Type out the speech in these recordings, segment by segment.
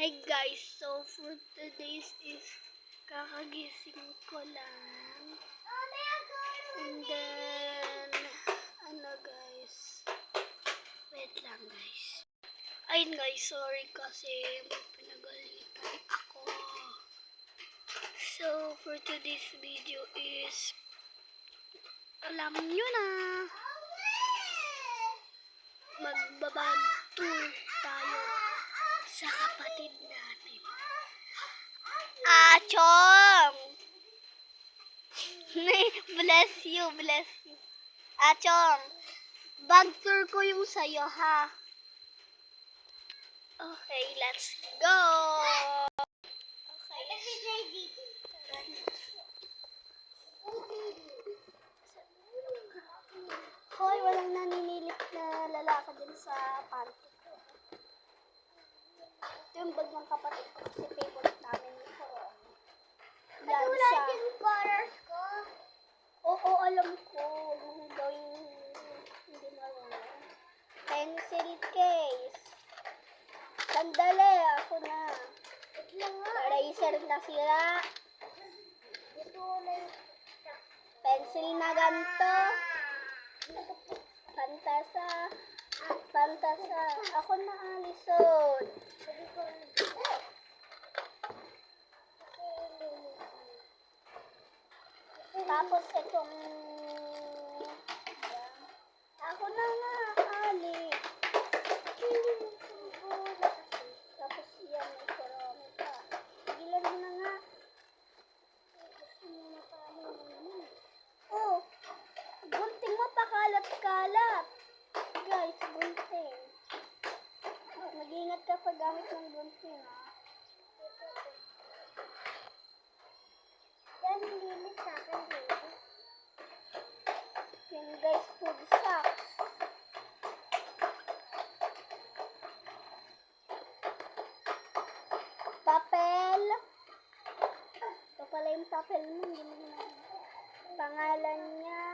Hi guys, so for today's is kakagising ko lang. And then, guys, wait lang guys. Ayun guys, sorry kasi pinagalitan ako. So for today's video is, alam nyo na, magbabag tour tayo sa kapatid natin. Achong! Bless you, bless you. Achong, bag tour ko yung sayo ha. Okay, let's go! Okay. Hoy, walang naninilip na lalaki din sa panty ko. Ito yung bag ng kapatid ko kasi favorite namin ito. Yan siya. Yung colors ko? Oo, alam ko. Yung gawing hindi marunong. Pencil case. Sandali, ako na. Eraser na sira. Pencil na ganito. Pantasa. Pantasa. Ako na, Alison. Tapos itong ako na nga, Ali. Tapos yan, may korona pa. Gilan mo na nga. Oh, gunting mo pa kalat-kalat. Guys, gunting. Mag-ingat ka pag gamit ng gunting, ha? Yan, linis sa akin dito. Yan guys, food socks. Papel. Ito pala yung papel mo. Pangalan niya.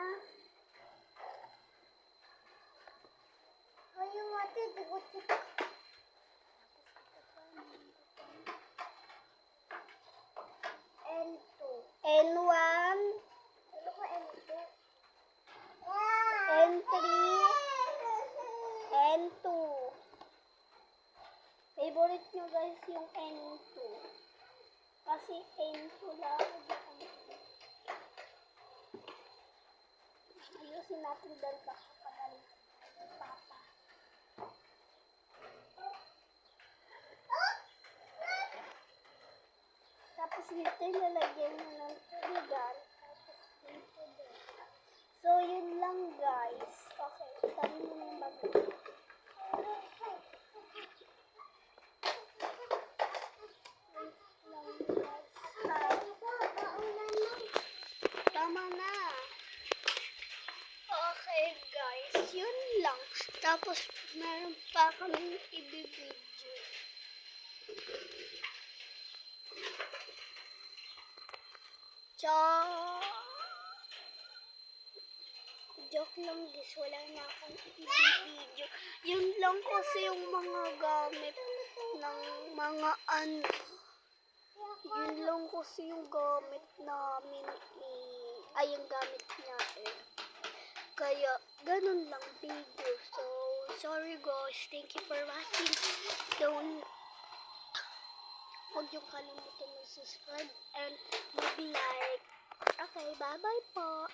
Ay, yung ate, dikot-dikot. N1. Ano ko N2? N3. N2. Favorite nyo guys yung N2. Kasi N2 lang. Ayusin natin dahil kakapagaling. Papa. Tapos dito ilalagyan mo ng tuligan. Tapos dito din. So, yun lang guys. Okay, tabi mo na yung bag. Tama na. Okay guys, yun lang. Tapos, meron pa kaming i-video. Joke lang guys, wala na akong i-video. Yun lang kasi yung mga gamit ng mga ano. Yun lang kasi yung gamit namin ay yung gamit niya eh. Kaya, ganun lang video. So, sorry guys. Thank you for watching. Huwag yung kalimutan mag-subscribe and mag-like. Okay, bye-bye po.